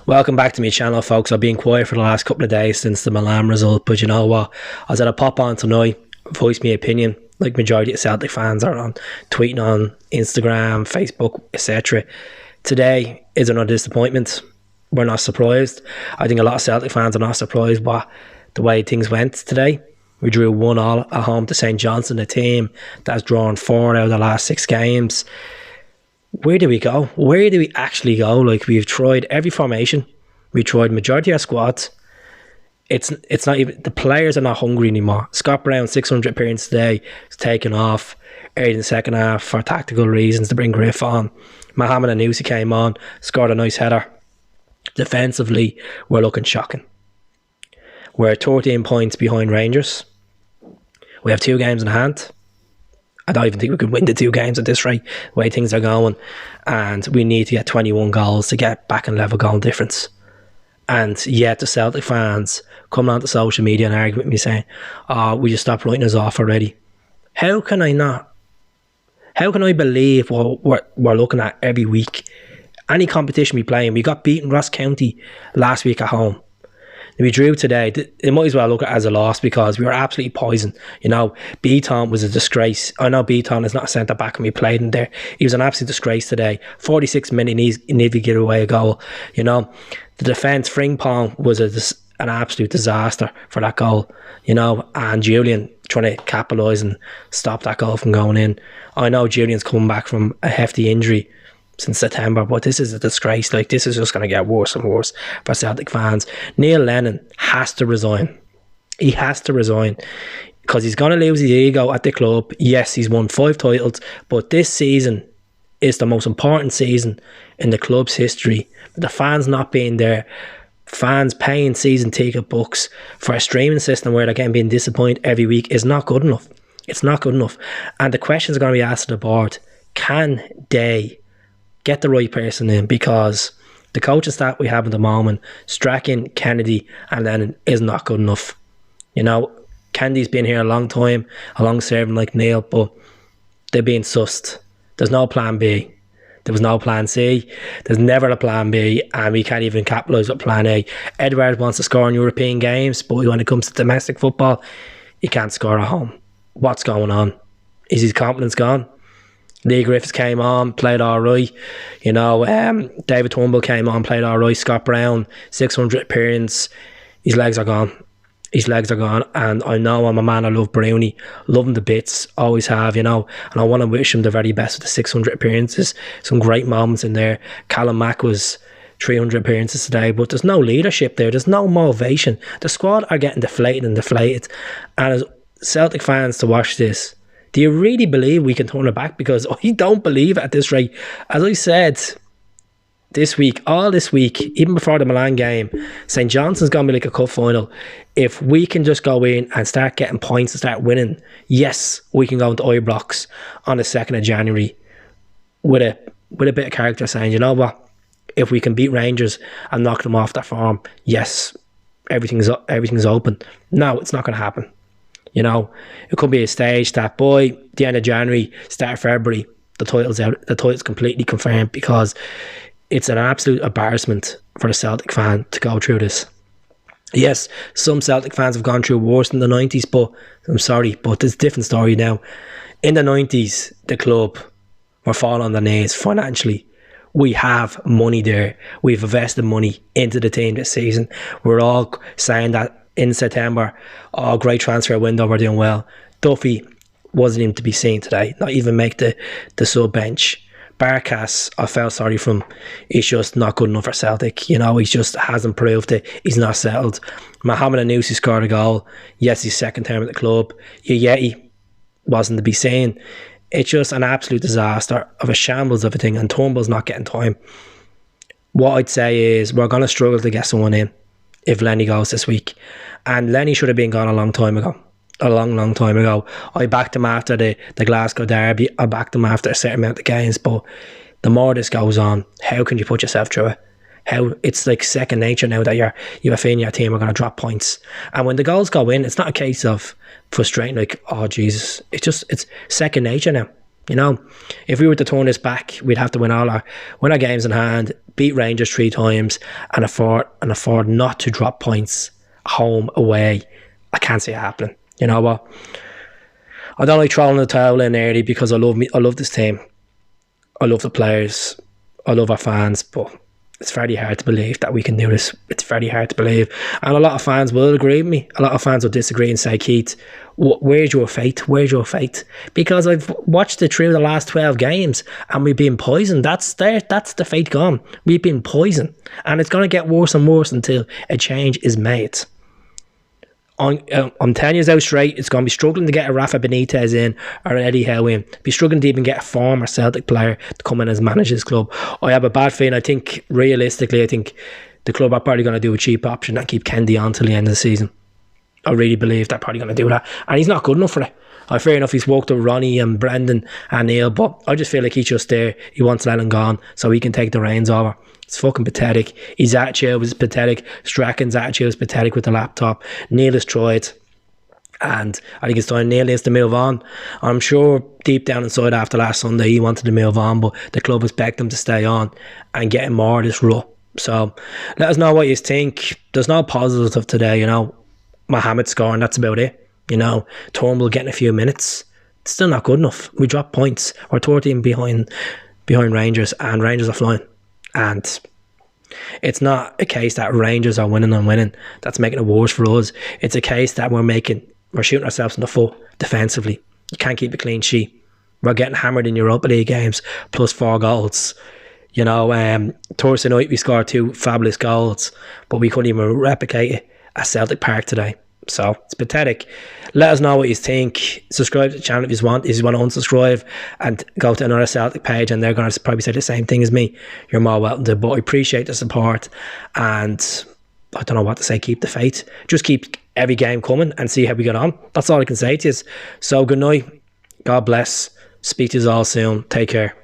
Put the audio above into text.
Welcome back to my channel, folks. I've been quiet for the last couple of days since the Milan result, but you know what? I said I'd pop on tonight, voice my opinion, like majority of Celtic fans are on tweeting on Instagram, Facebook, etc. Today is another disappointment. We're not surprised. I think a lot of Celtic fans are not surprised by the way things went today. We drew 1-1 at home to St Johnstone, a team that's drawn 4 out of the last 6 games. Where do we go? Where do we actually go? Like, we've tried every formation. We tried majority of our squads. It's not even, the players are not hungry anymore. Scott Brown, 600 appearances today, is taken off early in the second half for tactical reasons to bring Griff on. Mohamed Anusi came on, scored a nice header. Defensively, we're looking shocking. We're 13 points behind Rangers. We have 2 games in hand. I don't even think we could win the 2 games at this rate, the way things are going. And we need to get 21 goals to get back in level goal difference. And yet the Celtic fans coming onto social media and arguing with me saying, "Oh, we just stopped writing us off already." How can I not? How can I believe what we're looking at every week? Any competition we play in, we got beaten Ross County last week at home. We drew today. It might as well look at it as a loss because we were absolutely poisoned. You know, Beaton was a disgrace. I know Beaton is not a centre back and we played in there. He was an absolute disgrace today. 46 minutes, he needed to give away a goal. You know, the defence, Frimpong was an absolute disaster for that goal. You know, and Julian trying to capitalise and stop that goal from going in. I know Julian's coming back from a hefty injury since September, but this is a disgrace. Like, this is just going to get worse and worse for Celtic fans. Neil Lennon has to resign. He has to resign because he's going to lose his ego at the club. Yes, he's won 5 titles, but this season is the most important season in the club's history. The fans not being there, fans paying season ticket books for a streaming system where they're getting being disappointed every week is not good enough. It's not good enough. And the questions are going to be asked to the board. Can they get the right person in? Because the coaching staff we have at the moment, Strachan, Kennedy and Lennon, is not good enough. You know, Kennedy's been here a long time, a long serving like Neil, but they're being sussed. There's no plan B. There was no plan C. There's never a plan B, and we can't even capitalise with plan A. Edwards wants to score in European games, but when it comes to domestic football, he can't score at home. What's going on? Is his confidence gone? Lee Griffiths came on, played alright. You know, David Turnbull came on, played alright. Scott Brown, 600 appearance. His legs are gone. His legs are gone. And I know I'm a man, I love Brownie. Love him to bits, always have, you know. And I want to wish him the very best with the 600 appearances. Some great moments in there. Callum Mack was 300 appearances today, but there's no leadership there. There's no motivation. The squad are getting deflated. And as Celtic fans to watch this, do you really believe we can turn it back? Because I don't believe at this rate. As I said this week, all this week, even before the Milan game, St Johnstone's going to be like a cup final. If we can just go in and start getting points and start winning, yes, we can go into Ibrox on the 2nd of January with a bit of character saying, you know what, if we can beat Rangers and knock them off their form, yes, everything's open. No, it's not going to happen. You know, it could be a stage that by the end of January, start of February, the title's out. The title's completely confirmed, because it's an absolute embarrassment for a Celtic fan to go through this. Yes, some Celtic fans have gone through worse in the 90s, but I'm sorry, but it's a different story now. In the 90s, the club were falling on their knees financially. We have money there. We've invested money into the team this season. We're all saying that in September, oh, great transfer window, we're doing well. Duffy wasn't even to be seen today, not even make the sub bench. Barkas, I felt sorry for him. He's just not good enough for Celtic. You know, he just hasn't proved it. He's not settled. Mohamed Anusi scored a goal. Yes, he's second term at the club. Yeti wasn't to be seen. It's just an absolute disaster of a shambles of a thing, and Turnbull's not getting time. What I'd say is we're going to struggle to get someone in if Lenny goes this week. And Lenny should have been gone a long time ago. A long time ago. I backed him after the Glasgow derby. I backed him after a certain amount of games. But the more this goes on, how can you put yourself through it? How it's like second nature now that you have a feeling your team are going to drop points. And when the goals go in, it's not a case of frustrating, like, oh Jesus, it's second nature now. You know, if we were to turn this back, we'd have to win our games in hand, beat Rangers 3 times, and afford not to drop points home, away. I can't see it happening. You know what? I don't like throwing the towel in early because I love this team. I love the players. I love our fans, but it's very hard to believe that we can do this. It's very hard to believe. And a lot of fans will agree with me. A lot of fans will disagree and say, Keith, where's your faith? Where's your faith? Because I've watched it through the last 12 games and we've been poisoned. That's the faith gone. We've been poisoned. And it's going to get worse and worse until a change is made. I'm 10 years out straight, it's going to be struggling to get a Rafa Benitez in or an Eddie Howe in. Be struggling to even get a former Celtic player to come in as manager this club. I have a bad feeling. I think realistically, the club are probably going to do a cheap option and keep Kendi on till the end of the season. I really believe they're probably going to do that. And he's not good enough for it. Fair enough, he's worked with Ronnie and Brendan and Neil, but I just feel like he's just there. He wants Lennon gone so he can take the reins over. It's fucking pathetic. His attitude was pathetic. Strachan's attitude was pathetic with the laptop. Neil has tried, and I think it's time Neil needs to move on. I'm sure deep down inside after last Sunday he wanted to move on, but the club has begged him to stay on and get him more of this rut. So let us know what you think. There's no positives of today, you know. Mohamed scoring, that's about it. You know, Turnbull getting a few minutes. It's still not good enough. We dropped points. We're 13 behind Rangers, and Rangers are flying. And it's not a case that Rangers are winning and winning that's making it worse for us. It's a case that we're shooting ourselves in the foot defensively. You can't keep a clean sheet. We're getting hammered in Europa League games, plus 4 goals. You know, Thursday night we scored 2 fabulous goals, but we couldn't even replicate it at Celtic Park today. So it's pathetic. Let us know what you think. Subscribe to the channel if you want. If you want to unsubscribe and go to another Celtic page and they're going to probably say the same thing as me, you're more welcome to. But I appreciate the support, and I don't know what to say. Keep the faith. Just keep every game coming and see how we get on. That's all I can say to you. So good night. God bless. Speak to you all soon. Take care.